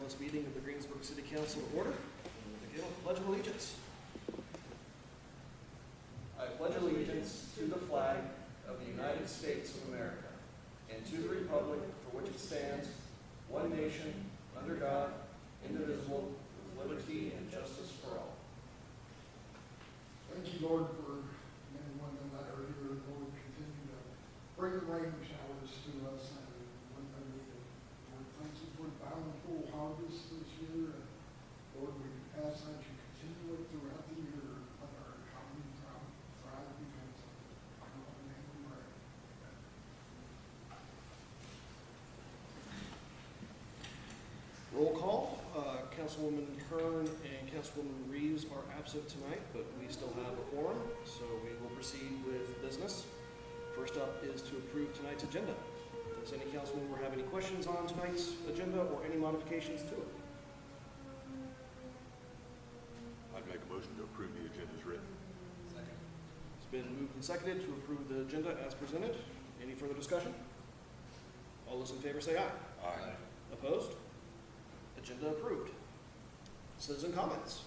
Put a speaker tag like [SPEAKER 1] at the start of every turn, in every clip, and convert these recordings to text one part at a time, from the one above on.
[SPEAKER 1] this meeting of the Greensburg City Council to order. And we'll begin with the Pledge of Allegiance. I pledge allegiance to the flag of the United States of America and to the republic for which it stands, one nation, under God, indivisible, with liberty and justice for all.
[SPEAKER 2] Thank you, Lord, for men and women that are here. Lord, continue to bring the rain showers to us and when they're needed. Lord, thank you for the bountiful harvest this year. And Lord, we ask that you continue it throughout the year. Let our economy thrive because of it. In your name we pray.
[SPEAKER 1] Roll call. Councilwoman Kern and Councilwoman Reeves are absent tonight, but we still have a quorum, so we will proceed with business. First up is to approve tonight's agenda. Does any council member have any questions on tonight's agenda or any modifications to it?
[SPEAKER 3] I'd make a motion to approve the agenda as written.
[SPEAKER 1] Second. It's been moved and seconded to approve the agenda as presented. Any further discussion? All those in favor say aye.
[SPEAKER 3] Aye.
[SPEAKER 1] Opposed? Agenda approved. Citizen comments.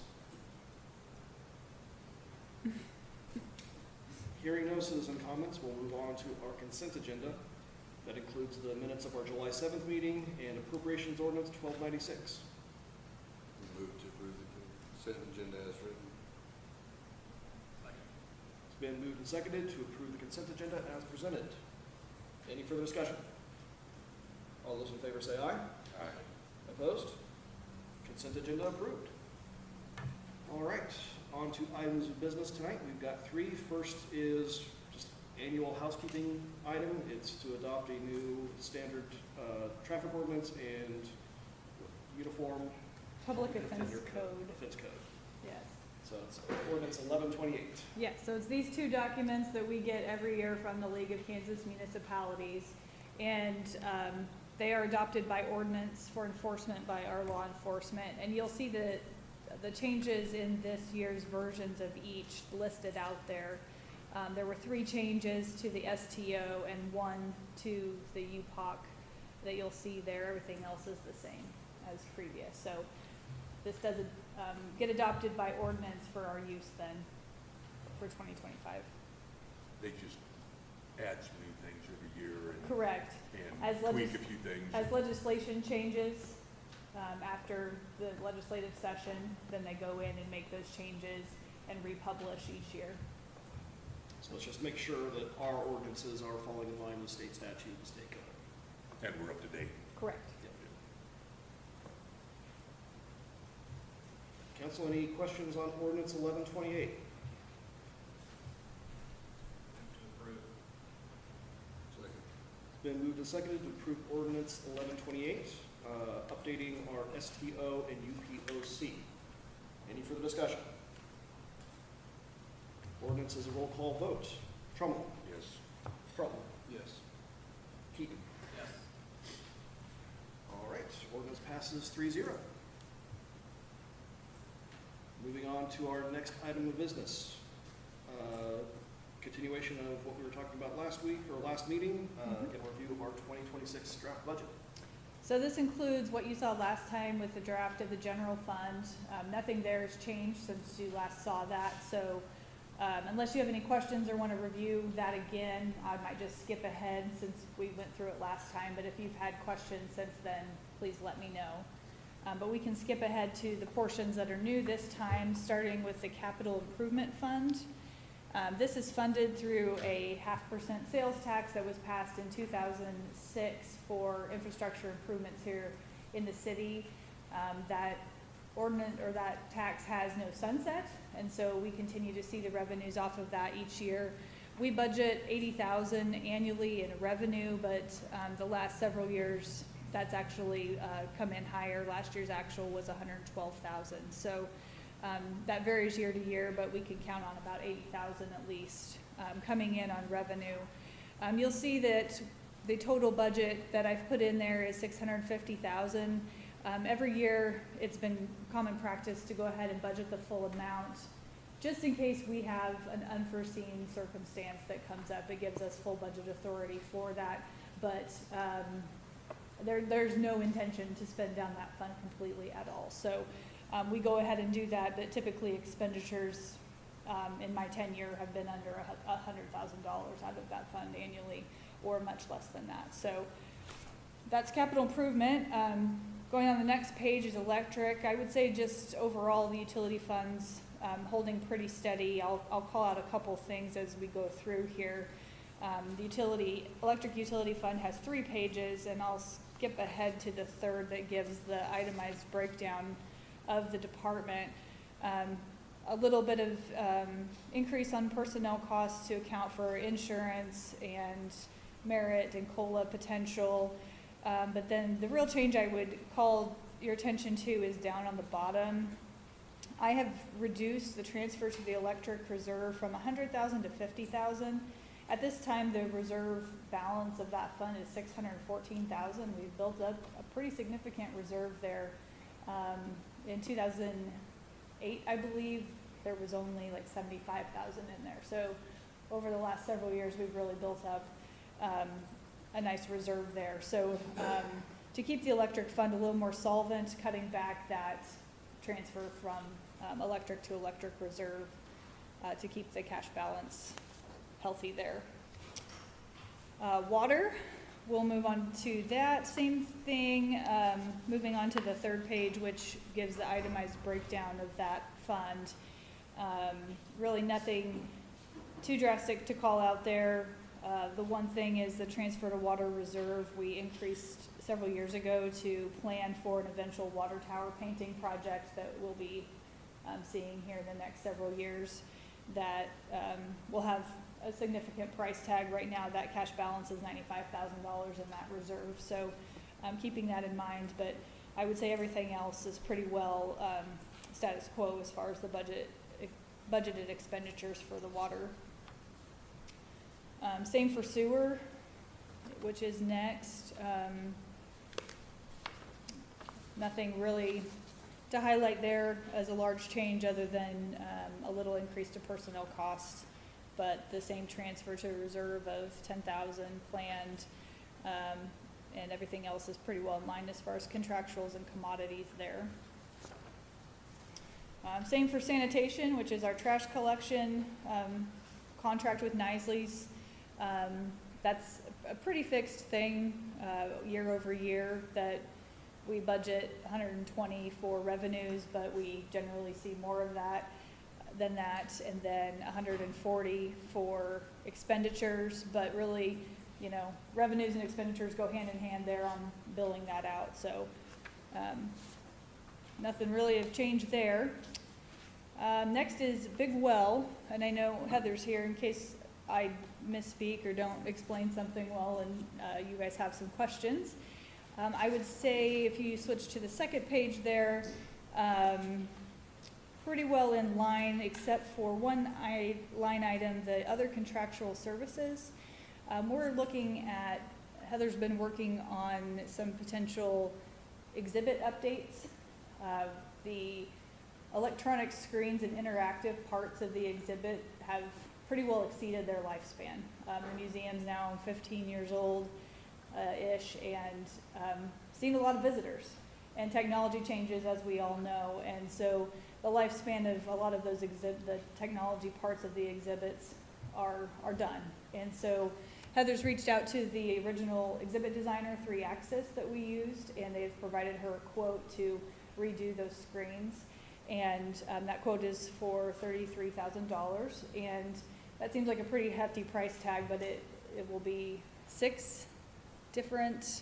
[SPEAKER 1] Hearing no citizen comments, we'll move on to our consent agenda. That includes the minutes of our July 7th meeting and appropriations ordinance 1296.
[SPEAKER 3] Move to approve the consent agenda as written.
[SPEAKER 1] It's been moved and seconded to approve the consent agenda as presented. Any further discussion? All those in favor say aye.
[SPEAKER 3] Aye.
[SPEAKER 1] Opposed? Consent agenda approved. All right, on to items of business tonight. We've got three. First is just annual housekeeping item. It's to adopt a new standard traffic ordinance and uniform
[SPEAKER 4] Public offense
[SPEAKER 1] offender
[SPEAKER 4] code.
[SPEAKER 1] Offense code.
[SPEAKER 4] Yes.
[SPEAKER 1] So it's ordinance 1128.
[SPEAKER 4] Yes, so it's these two documents that we get every year from the League of Kansas Municipalities. And they are adopted by ordinance for enforcement by our law enforcement. And you'll see the changes in this year's versions of each listed out there. There were 3 changes to the STO and 1 to the UPOC that you'll see there. Everything else is the same as previous. So this does get adopted by ordinance for our use then for 2025.
[SPEAKER 3] They just add some new things every year and,
[SPEAKER 4] Correct.
[SPEAKER 3] and tweak a few things.
[SPEAKER 4] As legislation changes after the legislative session, then they go in and make those changes and republish each year.
[SPEAKER 1] So let's just make sure that our ordinances are falling in line with state statute and state code.
[SPEAKER 3] And we're up to date.
[SPEAKER 4] Correct.
[SPEAKER 1] Council, any questions on ordinance 1128?
[SPEAKER 3] Second.
[SPEAKER 1] It's been moved and seconded to approve ordinance 1128, updating our STO and UPOC. Any further discussion? Ordinance is a roll call vote. Trumbull.
[SPEAKER 3] Yes.
[SPEAKER 1] Trumbull.
[SPEAKER 3] Yes.
[SPEAKER 1] Keaton. Yes. All right, ordinance passes 3-0. Moving on to our next item of business. Continuation of what we were talking about last week or last meeting, in review of our 2026 draft budget.
[SPEAKER 4] So this includes what you saw last time with the draft of the general fund. Nothing there has changed since you last saw that. So unless you have any questions or want to review that again, I might just skip ahead since we went through it last time. But if you've had questions since then, please let me know. But we can skip ahead to the portions that are new this time, starting with the capital improvement fund. This is funded through a 0.5% sales tax that was passed in 2006 for infrastructure improvements here in the city. That ordinance or that tax has no sunset, and so we continue to see the revenues off of that each year. We budget $80,000 annually in revenue, but the last several years that's actually come in higher. Last year's actual was $112,000. So that varies year to year, but we can count on about $80,000 at least coming in on revenue. You'll see that the total budget that I've put in there is $650,000. Every year, it's been common practice to go ahead and budget the full amount, just in case we have an unforeseen circumstance that comes up. It gives us full budget authority for that. But there's no intention to spend down that fund completely at all. So we go ahead and do that, but typically expenditures in my tenure have been under $100,000 out of that fund annually, or much less than that. So that's capital improvement. Going on the next page is electric. I would say just overall the utility funds holding pretty steady. I'll call out a couple things as we go through here. The electric utility fund has 3 pages, and I'll skip ahead to the third that gives the itemized breakdown of the department. A little bit of increase on personnel costs to account for insurance and merit and COLA potential. But then the real change I would call your attention to is down on the bottom. I have reduced the transfer to the electric reserve from $100,000 to $50,000. At this time, the reserve balance of that fund is $614,000. We've built up a pretty significant reserve there. In 2008, I believe, there was only like $75,000 in there. So over the last several years, we've really built up a nice reserve there. So to keep the electric fund a little more solvent, cutting back that transfer from electric to electric reserve to keep the cash balance healthy there. Water, we'll move on to that. Same thing, moving on to the third page, which gives the itemized breakdown of that fund. Really nothing too drastic to call out there. The one thing is the transfer to water reserve. We increased several years ago to plan for an eventual water tower painting project that we'll be seeing here in the next several years that will have a significant price tag. Right now that cash balance is $95,000 in that reserve, so keeping that in mind. But I would say everything else is pretty well status quo as far as the budgeted expenditures for the water. Same for sewer, which is next. Nothing really to highlight there as a large change other than a little increase to personnel costs, but the same transfer to reserve of $10,000 planned, and everything else is pretty well in line as far as contractuals and commodities there. Same for sanitation, which is our trash collection contract with Nisley's. That's a pretty fixed thing year over year, that we budget 120 for revenues, but we generally see more of that than that, and then 140 for expenditures, but really, you know, revenues and expenditures go hand in hand there on billing that out. So nothing really have changed there. Next is Big Well, and I know Heather's here in case I misspeak or don't explain something well and you guys have some questions. I would say if you switch to the second page there, pretty well in line except for one line item, the other contractual services. We're looking at, Heather's been working on some potential exhibit updates. The electronic screens and interactive parts of the exhibit have pretty well exceeded their lifespan. The museum's now 15 years old ish, and seen a lot of visitors, and technology changes, as we all know, and so the lifespan of a lot of those the technology parts of the exhibits are done. And so Heather's reached out to the original exhibit designer, 3-Axis, that we used, and they've provided her a quote to redo those screens, and that quote is for $33,000, and that seems like a pretty hefty price tag, but it will be 6 different,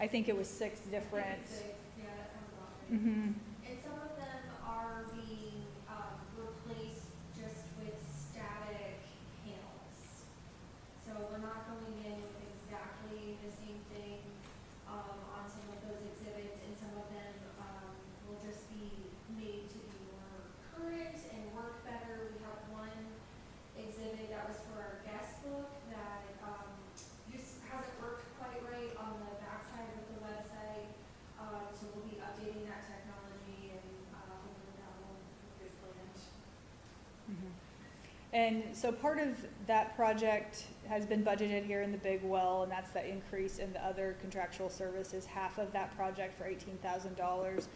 [SPEAKER 4] I think it was 6 different.
[SPEAKER 5] Yeah, that sounds about right.
[SPEAKER 4] Mm-hmm.
[SPEAKER 5] And some of them are being replaced just with static panels. So we're not going in with exactly the same thing on some of those exhibits, and some of them will just be made to be more current and work better. We have one exhibit that was for our guest book that just hasn't worked quite right on the backside of the website. So we'll be updating that technology, and hopefully that will be good for them.
[SPEAKER 4] Mm-hmm. And so part of that project has been budgeted here in the big well, and that's the increase in the other contractual services, half of that project for $18,000.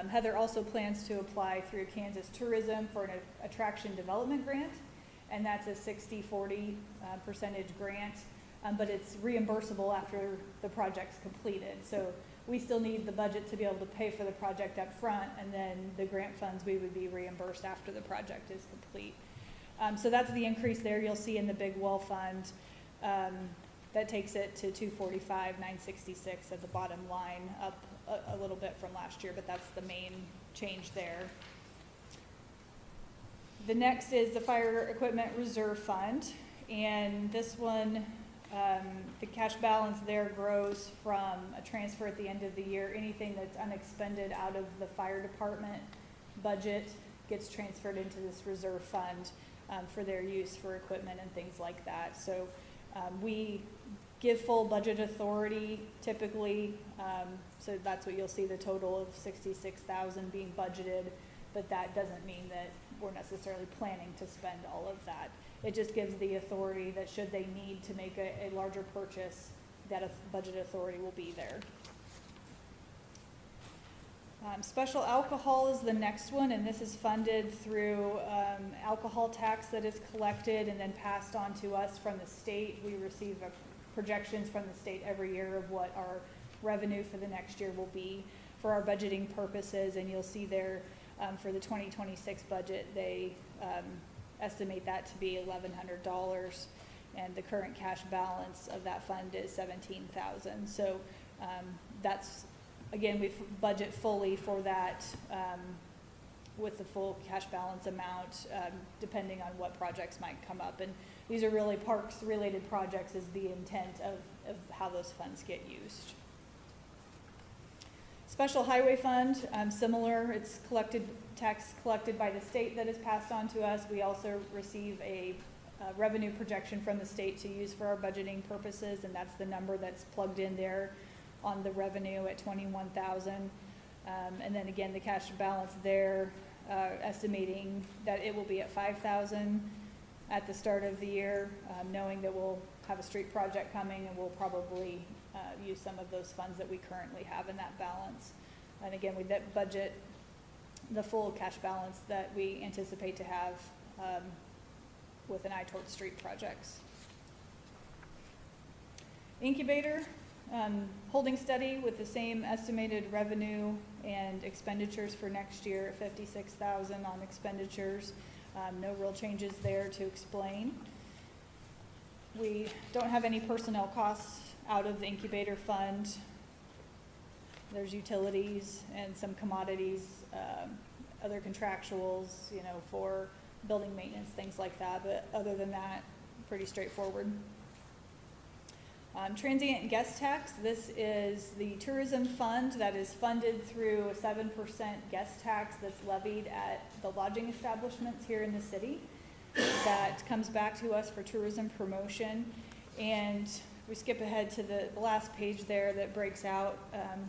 [SPEAKER 4] Heather also plans to apply through Kansas Tourism for an attraction development grant, and that's a 60-40 percentage grant, but it's reimbursable after the project's completed. So we still need the budget to be able to pay for the project up front, and then the grant funds we would be reimbursed after the project is complete. So that's the increase there you'll see in the big well fund. That takes it to 245,966 at the bottom line, up a little bit from last year, but that's the main change there. The next is the fire equipment reserve fund, and this one, the cash balance there grows from a transfer at the end of the year. Anything that's unexpended out of the fire department budget gets transferred into this reserve fund for their use for equipment and things like that. So we give full budget authority typically, so that's what you'll see, the total of $66,000 being budgeted, but that doesn't mean that we're necessarily planning to spend all of that. It just gives the authority that should they need to make a larger purchase, that a budget authority will be there. Special alcohol is the next one, and this is funded through alcohol tax that is collected and then passed on to us from the state. We receive projections from the state every year of what our revenue for the next year will be for our budgeting purposes, and you'll see there for the 2026 budget, they estimate that to be $1,100, and the current cash balance of that fund is $17,000. So that's, again, we budget fully for that with the full cash balance amount, depending on what projects might come up. And these are really parks-related projects is the intent of how those funds get used. Special Highway Fund, similar, it's tax collected by the state that is passed on to us. We also receive a revenue projection from the state to use for our budgeting purposes, and that's the number that's plugged in there on the revenue at $21,000. And then again, the cash balance there, estimating that it will be at $5,000 at the start of the year, knowing that we'll have a street project coming and we'll probably use some of those funds that we currently have in that balance. And again, we budget the full cash balance that we anticipate to have with an eye towards street projects. Incubator, holding steady with the same estimated revenue and expenditures for next year at $56,000 on expenditures. No real changes there to explain. We don't have any personnel costs out of the incubator fund. There's utilities and some commodities, other contractuals, for building maintenance, things like that. But other than that, pretty straightforward. Transient guest tax, this is the tourism fund that is funded through a 7% guest tax that's levied at the lodging establishments here in the city. That comes back to us for tourism promotion. And we skip ahead to the last page there that breaks out.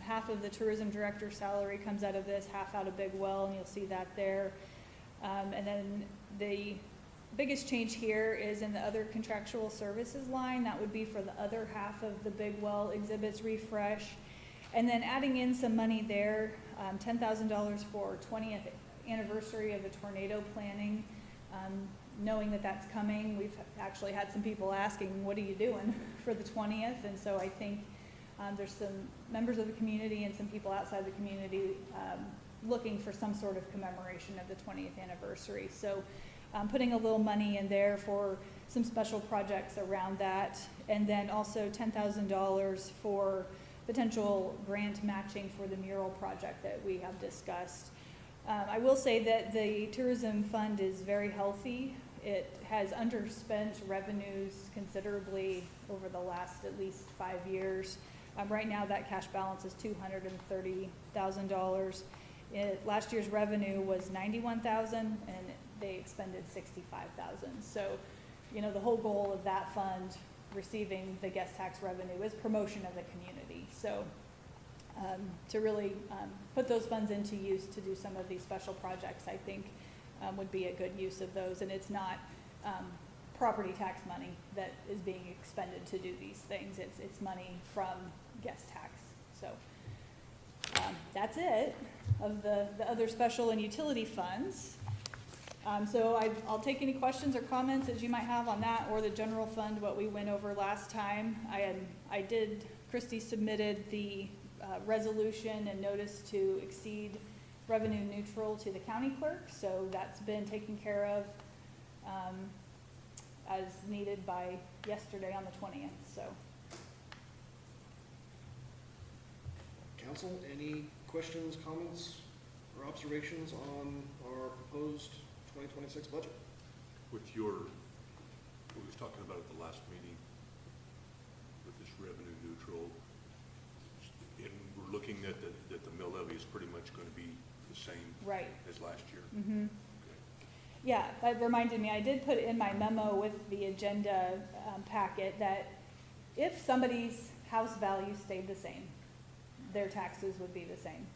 [SPEAKER 4] Half of the tourism director's salary comes out of this, half out of Big Well, and you'll see that there. And then the biggest change here is in the other contractual services line. That would be for the other half of the Big Well exhibits refresh. And then adding in some money there, $10,000 for 20th anniversary of the tornado planning. Knowing that that's coming, we've actually had some people asking, what are you doing for the 20th? And so I think there's some members of the community and some people outside the community looking for some sort of commemoration of the 20th anniversary. So putting a little money in there for some special projects around that, and then also $10,000 for potential grant matching for the mural project that we have discussed. I will say that the tourism fund is very healthy. It has underspent revenues considerably over the last at least 5 years. Right now that cash balance is $230,000. Last year's revenue was $91,000 and they expended $65,000. So, the whole goal of that fund receiving the guest tax revenue is promotion of the community. So to really put those funds into use to do some of these special projects, I think would be a good use of those. And it's not property tax money that is being expended to do these things. It's money from guest tax. So that's it of the other special and utility funds. So I'll take any questions or comments that you might have on that or the general fund, what we went over last time. Christie submitted the resolution and notice to exceed revenue neutral to the county clerk, so that's been taken care of as needed by yesterday on the 20th, so.
[SPEAKER 1] Council, any questions, comments, or observations on our proposed 2026 budget?
[SPEAKER 3] With your, we was talking about at the last meeting, with this revenue neutral, and we're looking at that the mill levy is pretty much going to be the same
[SPEAKER 4] Right.
[SPEAKER 3] as last year.
[SPEAKER 4] Mm-hmm.
[SPEAKER 3] Okay.
[SPEAKER 4] Yeah, that reminded me, I did put in my memo with the agenda packet that if somebody's house value stayed the same, their taxes would be the same.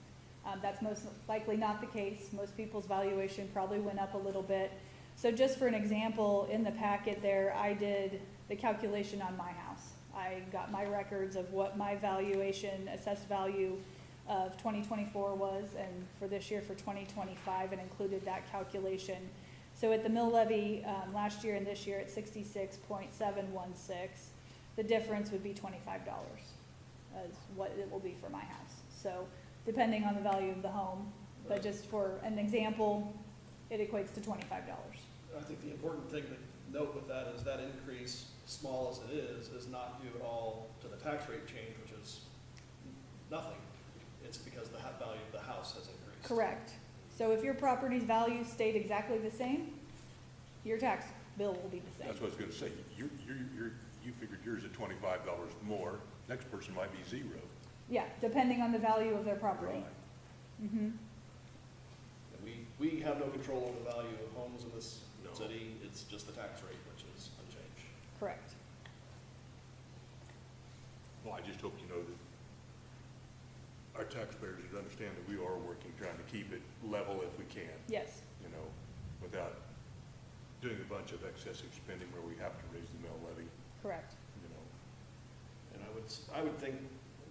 [SPEAKER 4] That's most likely not the case. Most people's valuation probably went up a little bit. So just for an example, in the packet there, I did the calculation on my house. I got my records of what my valuation, assessed value of 2024 was, and for this year for 2025, and included that calculation. So at the mill levy, last year and this year at 66.716, the difference would be $25 as what it will be for my house. So depending on the value of the home, but just for an example, it equates to $25.
[SPEAKER 1] I think the important thing to note with that is that increase, small as it is not due at all to the tax rate change, which is nothing. It's because the value of the house has increased.
[SPEAKER 4] Correct. So if your property's value stayed exactly the same, your tax bill will be the same.
[SPEAKER 3] That's what I was going to say. You figured yours at $25 more. Next person might be zero.
[SPEAKER 4] Yeah, depending on the value of their property.
[SPEAKER 3] Right.
[SPEAKER 4] Mm-hmm.
[SPEAKER 1] And we have no control over the value of homes in this
[SPEAKER 3] No.
[SPEAKER 1] city. It's just the tax rate, which is unchanged.
[SPEAKER 4] Correct.
[SPEAKER 3] Well, I just hope you know that our taxpayers would understand that we are working, trying to keep it level if we can,
[SPEAKER 4] Yes.
[SPEAKER 3] you know, without doing a bunch of excessive spending where we have to raise the mill levy,
[SPEAKER 4] Correct.
[SPEAKER 3] you know.
[SPEAKER 1] And I would think,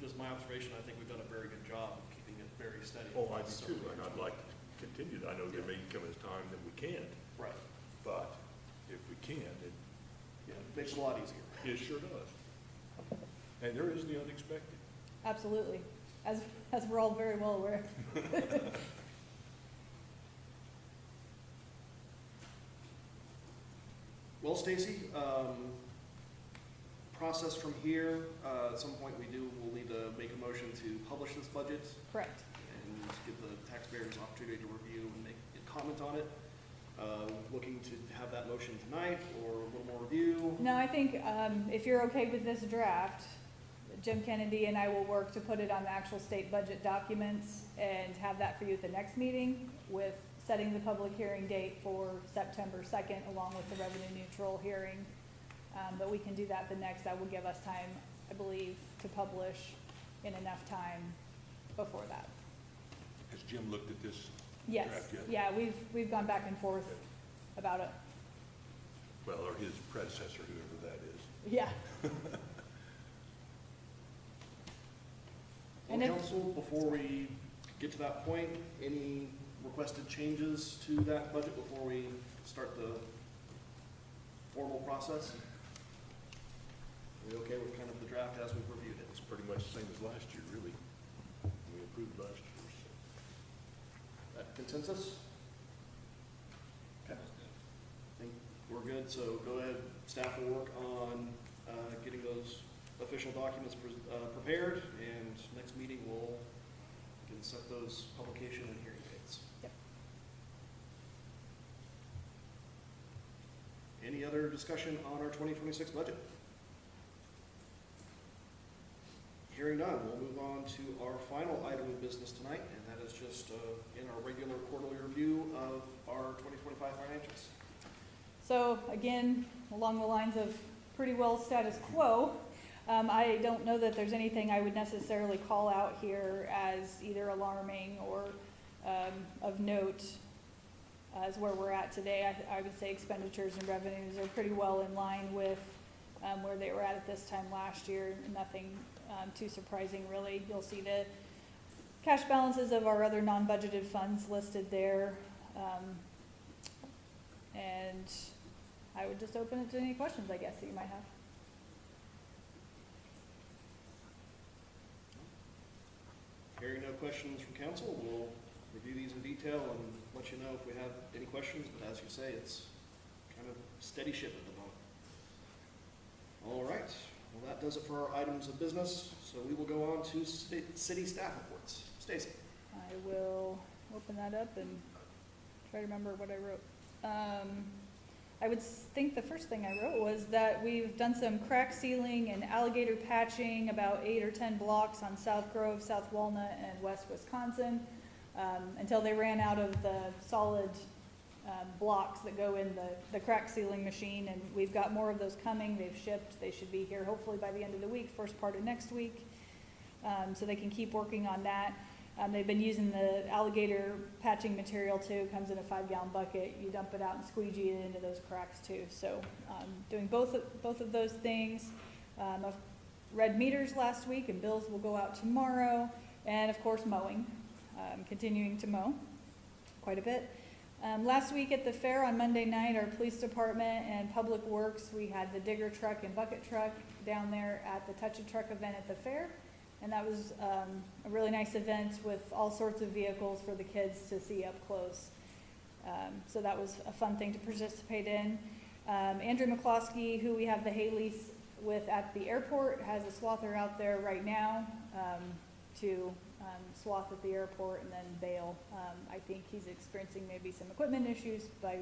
[SPEAKER 1] just my observation, I think we've done a very good job of keeping it very steady.
[SPEAKER 3] Oh, I
[SPEAKER 1] the last
[SPEAKER 3] do too,
[SPEAKER 1] several
[SPEAKER 3] and
[SPEAKER 1] years.
[SPEAKER 3] I'd like to continue. I know there may come a time that we can't,
[SPEAKER 1] Right.
[SPEAKER 3] but if we can, it
[SPEAKER 1] Yeah, it makes it a lot easier.
[SPEAKER 3] sure does. And there is the unexpected.
[SPEAKER 4] Absolutely. As we're all very well aware.
[SPEAKER 1] Well, Stacy, process from here, at some point we'll need to make a motion to publish this budget
[SPEAKER 4] Correct.
[SPEAKER 1] and give the taxpayers an opportunity to review and make a comment on it. Looking to have that motion tonight or a little more review.
[SPEAKER 4] No, I think if you're okay with this draft, Jim Kennedy and I will work to put it on the actual state budget documents and have that for you at the next meeting, with setting the public hearing date for September 2nd along with the revenue neutral hearing. But we can do that the next. That will give us time, I believe, to publish in enough time before that.
[SPEAKER 3] Has Jim looked at this
[SPEAKER 4] Yes,
[SPEAKER 3] draft yet?
[SPEAKER 4] yeah, we've gone back and forth about it.
[SPEAKER 3] Well, or his predecessor, whoever that is.
[SPEAKER 4] Yeah.
[SPEAKER 1] Well,
[SPEAKER 4] And if-
[SPEAKER 1] council, before we get to that point, any requested changes to that budget before we start the formal process? Are we okay with kind of the draft as we've reviewed it?
[SPEAKER 3] It's pretty much the same as last year, really. We approved last year, so.
[SPEAKER 1] That consensus? Okay. I think we're good, so go ahead, staff will work on getting those official documents prepared, and next meeting we'll can set those publication and hearing dates.
[SPEAKER 4] Yep.
[SPEAKER 1] Any other discussion on our 2026 budget? Hearing none, we'll move on to our final item of business tonight, and that is just in our regular quarterly review of our 2025 financials.
[SPEAKER 4] So again, along the lines of pretty well status quo, I don't know that there's anything I would necessarily call out here as either alarming or of note. is where we're at today. I would say expenditures and revenues are pretty well in line with where they were at this time last year. Nothing too surprising, really. You'll see the cash balances of our other non-budgeted funds listed there. And I would just open it to any questions, I guess, that you might have.
[SPEAKER 1] Hearing no questions from council, we'll review these in detail and let you know if we have any questions, but as you say, it's kind of steady ship at the moment. All right, well, that does it for our items of business, so we will go on to city staff reports. Stacy.
[SPEAKER 4] I will open that up and try to remember what I wrote. I would think the first thing I wrote was that we've done some crack sealing and alligator patching about 8 or 10 blocks on South Grove, South Walnut, and West Wisconsin, until they ran out of the solid blocks that go in the crack sealing machine, and we've got more of those coming. They've shipped. They should be here hopefully by the end of the week, first part of next week, so they can keep working on that. They've been using the alligator patching material too. Comes in a 5-gallon bucket. You dump it out and squeegee it into those cracks too. So doing both of those things. I've read meters last week, and bills will go out tomorrow. And of course mowing, continuing to mow quite a bit. Last week at the fair on Monday night, our police department and public works, we had the digger truck and bucket truck down there at the Touch a Truck event at the fair. And that was a really nice event with all sorts of vehicles for the kids to see up close. So that was a fun thing to participate in. Andrew McCloskey, who we have the hay lease with at the airport, has a swather out there right now to swath at the airport and then bail. I think he's experiencing maybe some equipment issues. By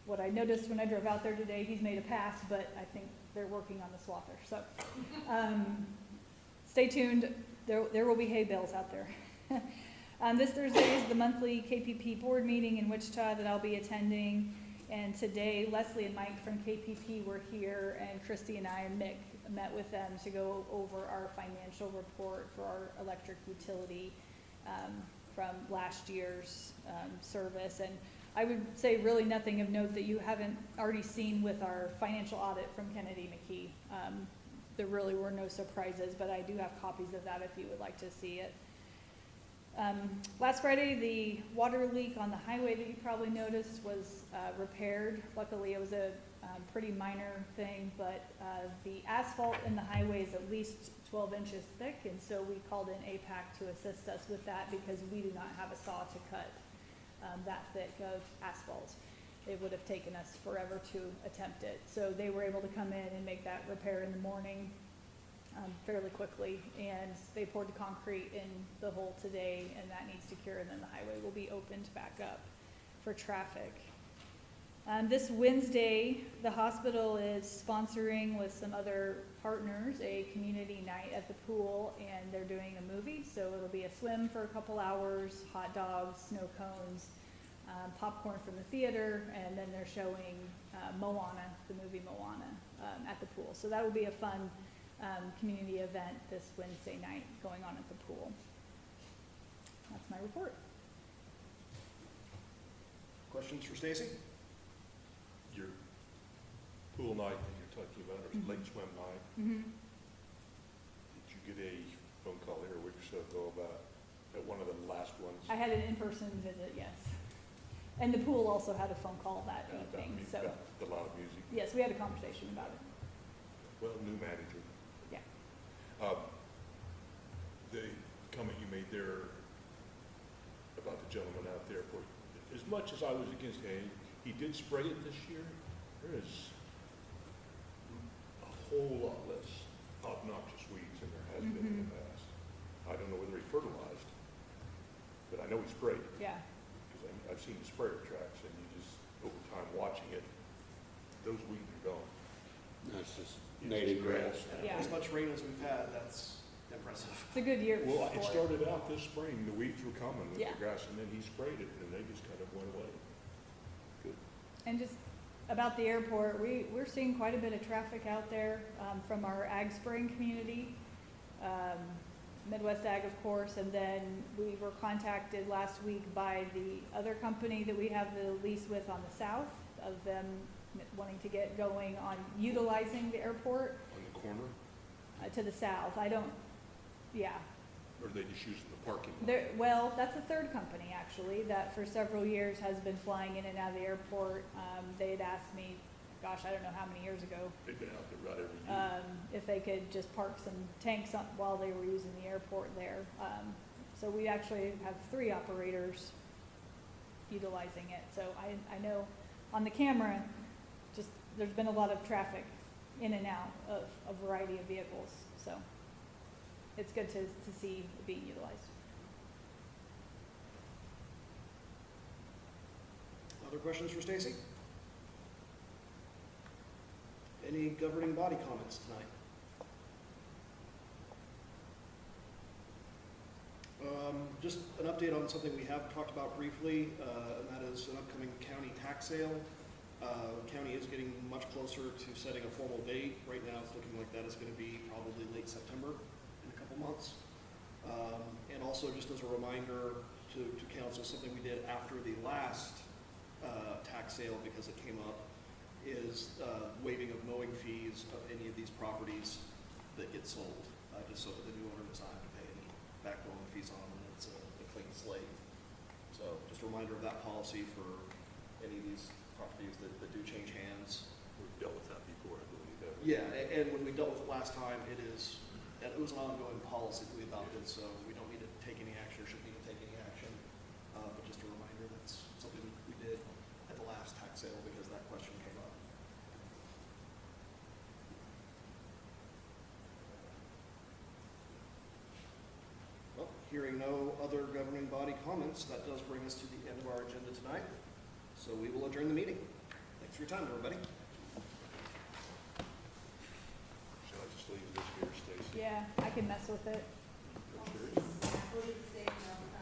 [SPEAKER 4] what I noticed when I drove out there today, he's made a pass, but I think they're working on the swather. So. Stay tuned, there will be hay bales out there. This Thursday is the monthly KPP board meeting in Wichita that I'll be attending. And today, Leslie and Mike from KPP were here, and Christy and I and Mick met with them to go over our financial report for our electric utility from last year's service. And I would say really nothing of note that you haven't already seen with our financial audit from Kennedy McKee. There really were no surprises, but I do have copies of that if you would like to see it. Last Friday, the water leak on the highway that you probably noticed was repaired. Luckily, it was a pretty minor thing, but the asphalt in the highway is at least 12 inches thick, and so we called in APAC to assist us with that because we do not have a saw to cut that thick of asphalt. It would have taken us forever to attempt it. So they were able to come in and make that repair in the morning fairly quickly. And they poured the concrete in the hole today, and that needs to cure, and then the highway will be opened back up for traffic. This Wednesday, the hospital is sponsoring with some other partners a community night at the pool, and they're doing a movie. So it'll be a swim for a couple hours, hot dogs, snow cones, popcorn from the theater, and then they're showing Moana, the movie Moana, at the pool. So that will be a fun community event this Wednesday night going on at the pool. That's my report.
[SPEAKER 1] Questions for Stacy?
[SPEAKER 3] Your pool night that you're talking about, or lake swim night, did you get a phone call here a week or so ago about at one of the last ones?
[SPEAKER 4] I had an in-person visit, yes. And the pool also had a phone call that
[SPEAKER 3] about
[SPEAKER 4] evening, so.
[SPEAKER 3] about the loud music.
[SPEAKER 4] Yes, we had a conversation about it.
[SPEAKER 3] Well, new manager.
[SPEAKER 4] Yeah.
[SPEAKER 3] The comment you made there about the gentleman out there, for as much as I was against hay, he did spray it this year. There is a whole lot less obnoxious weeds than there has been in the past. I don't know whether he fertilized, but I know he sprayed.
[SPEAKER 4] Yeah.
[SPEAKER 3] I've seen the sprayer tracks, and you just, over time watching it, those weeds are gone.
[SPEAKER 6] That's just
[SPEAKER 3] It's
[SPEAKER 6] native
[SPEAKER 3] just
[SPEAKER 6] grass.
[SPEAKER 4] Yeah.
[SPEAKER 1] As much rain as we've had, that's impressive.
[SPEAKER 4] It's a good year
[SPEAKER 3] Well,
[SPEAKER 4] for
[SPEAKER 3] it
[SPEAKER 4] it.
[SPEAKER 3] started out this spring, the weeds were coming with
[SPEAKER 4] Yeah.
[SPEAKER 3] the grass, and then he sprayed it, and they just kind of went away. Good.
[SPEAKER 4] And just about the airport, we're seeing quite a bit of traffic out there from our ag spraying community. Midwest Ag, of course, and then we were contacted last week by the other company that we have the lease with on the south, of them wanting to get going on utilizing the airport
[SPEAKER 3] On the corner,
[SPEAKER 4] to the south. I don't, yeah.
[SPEAKER 3] or are they just using the parking lot?
[SPEAKER 4] There, well, that's a third company, actually, that for several years has been flying in and out of the airport. They had asked me, gosh, I don't know how many years ago,
[SPEAKER 3] They've been out there right every year.
[SPEAKER 4] if they could just park some tanks up while they were using the airport there. So we actually have 3 operators utilizing it. So I know on the camera, just, there's been a lot of traffic in and out of a variety of vehicles. So it's good to see it being utilized.
[SPEAKER 1] Other questions for Stacy? Any governing body comments tonight? Just an update on something we have talked about briefly, and that is an upcoming county tax sale. County is getting much closer to setting a formal date. Right now, it's looking like that is going to be probably late September, in a couple months. And also, just as a reminder to council, something we did after the last tax sale, because it came up, is waiving of mowing fees of any of these properties that get sold, just so that the new owner doesn't have to pay any back mowing fees on them, and it's a clean slate. So just a reminder of that policy for any of these properties that do change hands.
[SPEAKER 3] We've dealt with that before, I believe that.
[SPEAKER 1] Yeah, and when we dealt with it last time, it was an ongoing policy that we adopted, so we don't need to take any action or shouldn't need to take any action. But just a reminder, that's something we did at the last tax sale because that question came up. Well, hearing no other governing body comments, that does bring us to the end of our agenda tonight. So we will adjourn the meeting. Thanks for your time, everybody.
[SPEAKER 3] Shall I just leave this here, Stacy?
[SPEAKER 4] Yeah, I can mess with it.
[SPEAKER 3] Sure.
[SPEAKER 6] Exactly the same number.